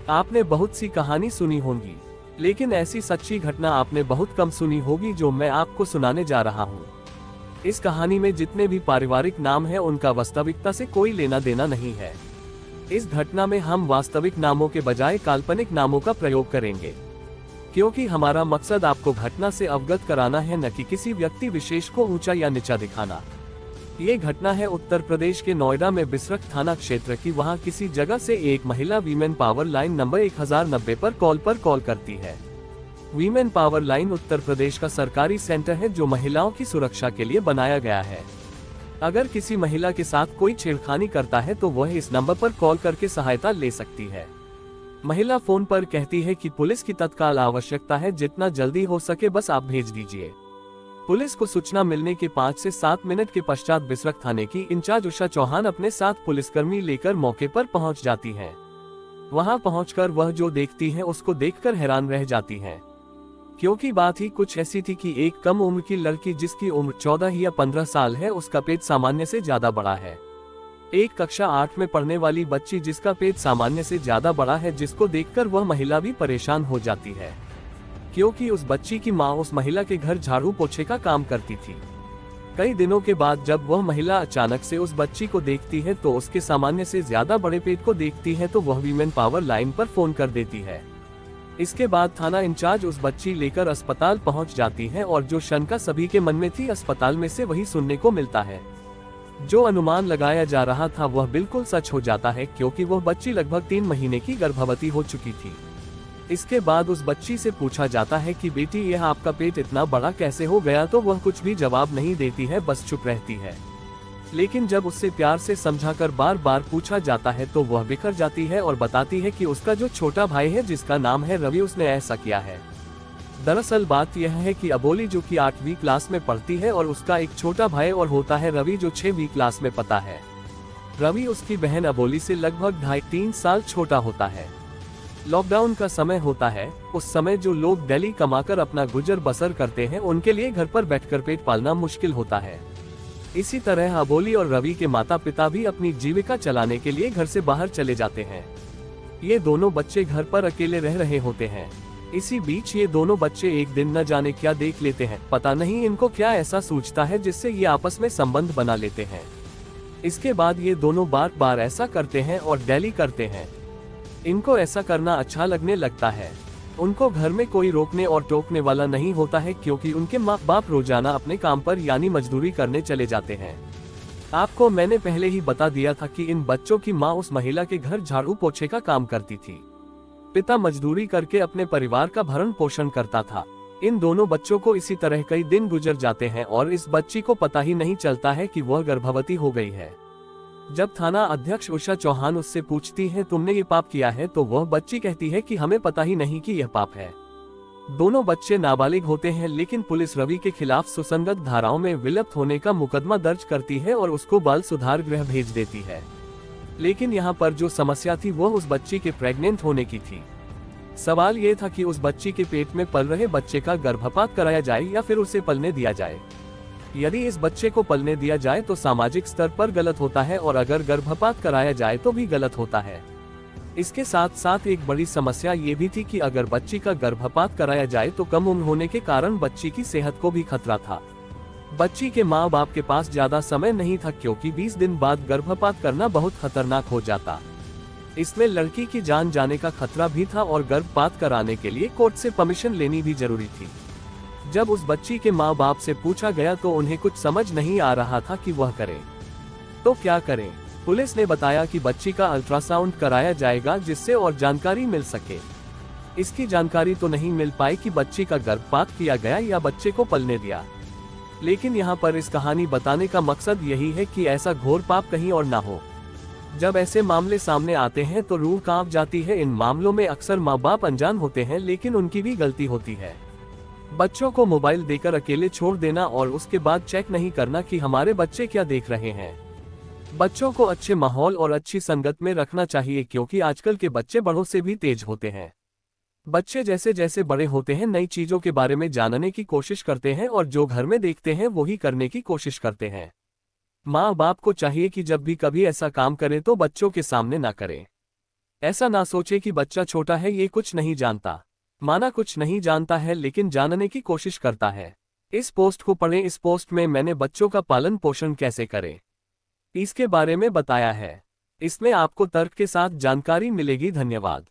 आपने बहुत सी कहानी सुनी होंगी, लेकिन ऐसी सच्ची घटना आपने बहुत कम सुनी होगी जो मैं आपको सुनाने जा रहा हूँ। इस कहानी में जितने भी पारिवारिक नाम हैं उनका वास्तविकता से कोई लेना देना नहीं है। इस घटना में हम वास्तविक नामों के बजाय काल्पनिक नामों का प्रयोग करेंगे, क्योंकि हमारा मकसद आपको घटना से अवगत कराना है, न कि किसी व्यक्ति विशेष को ऊंचा या नीचा दिखाना। ये घटना है उत्तर प्रदेश के नोएडा में बिसरख थाना क्षेत्र की। वहां किसी जगह से एक महिला वीमेन पावर लाइन नंबर 1090 पर कॉल करती है। Women power line Uttar Pradesh का सरकारी सेंटर है जो महिलाओं की सुरक्षा के लिए बनाया गया है। अगर किसी महिला के साथ कोई छेड़खानी करता है तो वह इस नंबर पर कॉल करके सहायता ले सकती है। महिला फोन पर कहती है कि पुलिस की तत्काल आवश्यकता है, जितना जल्दी हो सके बस आप भेज दीजिए। पुलिस को सूचना मिलने के 5 से 7 मिनट के पश्चात बिसरख थाने की इंचार्ज उषा चौहान अपने साथ पुलिसकर्मी लेकर मौके पर पहुंच जाती हैं। वहां पहुंचकर वह जो देखती हैं उसको देखकर हैरान रह जाती हैं, क्योंकि बात ही कुछ ऐसी थी कि एक कम उम्र की लड़की जिसकी उम्र 14 या 15 साल है, उसका पेट सामान्य से ज्यादा बड़ा है। एक कक्षा 8 में पढ़ने वाली बच्ची जिसका पेट सामान्य से ज्यादा बड़ा है, जिसको देखकर वह महिला भी परेशान हो जाती है, क्योंकि उस बच्ची की मां उस महिला के घर झाड़ू पोछे का काम करती थी। कई दिनों के बाद जब वह महिला अचानक से उस बच्ची को देखती है तो उसके सामान्य से ज्यादा बड़े पेट को देखती है, तो वह वीमेन पावर लाइन पर फोन कर देती है। इसके बाद थाना इंचार्ज उस बच्ची लेकर अस्पताल पहुंच जाती है और जो शंका सभी के मन में थी, अस्पताल में से वही सुनने को मिलता है। जो अनुमान लगाया जा रहा था वह बिल्कुल सच हो जाता है, क्योंकि वह बच्ची लगभग 3 महीने की गर्भवती हो चुकी थी। इसके बाद उस बच्ची से पूछा जाता है कि बेटी यह आपका पेट इतना बड़ा कैसे हो गया, तो वह कुछ भी जवाब नहीं देती है, बस चुप रहती है। लेकिन जब उससे प्यार से समझाकर बार बार पूछा जाता है तो वह बिखर जाती है और बताती है कि उसका जो छोटा भाई है जिसका नाम है रवि, उसने ऐसा किया है। दरअसल बात यह है कि अबोली जो कि 8वीं क्लास में पढ़ती है और उसका एक छोटा भाई और होता है रवि जो 6वीं क्लास में पढ़ता है। रवि उसकी बहन अबोली से लगभग 2.5-3 साल छोटा होता है। लॉकडाउन का समय होता है। उस समय जो लोग दिल्ली कमाकर अपना गुजर बसर करते हैं उनके लिए घर पर बैठकर पेट पालना मुश्किल होता है। इसी तरह अबोली और रवि के माता पिता भी अपनी जीविका चलाने के लिए घर से बाहर चले जाते हैं। ये दोनों बच्चे घर पर अकेले रह रहे होते हैं। इसी बीच ये दोनों बच्चे एक दिन न जाने क्या देख लेते हैं, पता नहीं इनको क्या ऐसा सूझता है जिससे ये आपस में संबंध बना लेते हैं। इसके बाद ये दोनों बार बार ऐसा करते हैं और दिल्ली करते हैं। इनको ऐसा करना अच्छा लगने लगता है। उनको घर में कोई रोकने और टोकने वाला नहीं होता है, क्योंकि उनके माँ बाप रोजाना अपने काम पर यानी मजदूरी करने चले जाते हैं। आपको मैंने पहले ही बता दिया था कि इन बच्चों की माँ उस महिला के घर झाड़ू पोछे का काम करती थी। पिता मजदूरी करके अपने परिवार का भरण पोषण करता था। इन दोनों बच्चों को इसी तरह कई दिन गुजर जाते हैं और इस बच्ची को पता ही नहीं चलता है कि वह गर्भवती हो गई है। जब थाना अध्यक्ष उषा चौहान उससे पूछती है तुमने ये पाप किया है, तो वह बच्ची कहती है कि हमें पता ही नहीं कि यह पाप है। दोनों बच्चे नाबालिग होते हैं, लेकिन पुलिस रवि के खिलाफ सुसंगत धाराओं में विलुप्त होने का मुकदमा दर्ज करती है और उसको बाल सुधार गृह भेज देती है। लेकिन यहाँ पर जो समस्या थी वह उस बच्ची के प्रेग्नेंट होने की थी। सवाल ये था कि उस बच्ची के पेट में पल रहे बच्चे का गर्भपात कराया जाए या फिर उसे पलने दिया जाए। यदि इस बच्चे को पलने दिया जाए तो सामाजिक स्तर पर गलत होता है, और अगर गर्भपात कराया जाए तो भी गलत होता है। इसके साथ साथ एक बड़ी समस्या ये भी थी कि अगर बच्ची का गर्भपात कराया जाए तो कम उम्र होने के कारण बच्ची की सेहत को भी खतरा था। बच्ची के माँ बाप के पास ज्यादा समय नहीं था, क्योंकि 20 दिन बाद गर्भपात करना बहुत खतरनाक हो जाता। इसमें लड़की की जान जाने का खतरा भी था और गर्भपात कराने के लिए कोर्ट से परमिशन लेनी भी जरूरी थी। जब उस बच्ची के माँ बाप से पूछा गया तो उन्हें कुछ समझ नहीं आ रहा था कि वह करें तो क्या करें। पुलिस ने बताया कि बच्ची का अल्ट्रासाउंड कराया जाएगा जिससे और जानकारी मिल सके। इसकी जानकारी तो नहीं मिल पाई कि बच्ची का गर्भपात किया गया या बच्चे को पलने दिया। लेकिन यहाँ पर इस कहानी बताने का मकसद यही है कि ऐसा घोर पाप कहीं और ना हो। जब ऐसे मामले सामने आते हैं तो रूह कांप जाती है। इन मामलों में अक्सर माँ बाप अनजान होते हैं, लेकिन उनकी भी गलती होती है। बच्चों को मोबाइल देकर अकेले छोड़ देना और उसके बाद चेक नहीं करना कि हमारे बच्चे क्या देख रहे हैं। बच्चों को अच्छे माहौल और अच्छी संगत में रखना चाहिए, क्योंकि आजकल के बच्चे बड़ों से भी तेज होते हैं। बच्चे जैसे जैसे बड़े होते हैं नई चीजों के बारे में जानने की कोशिश करते हैं और जो घर में देखते हैं वही करने की कोशिश करते हैं। माँ बाप को चाहिए कि जब भी कभी ऐसा काम करें तो बच्चों के सामने ना करें। ऐसा ना सोचे कि बच्चा छोटा है, ये कुछ नहीं जानता। माना कुछ नहीं जानता है लेकिन जानने की कोशिश करता है। इस पोस्ट को पढ़ें। इस पोस्ट में मैंने बच्चों का पालन पोषण कैसे करें इसके बारे में बताया है। इसमें आपको तर्क के साथ जानकारी मिलेगी। धन्यवाद।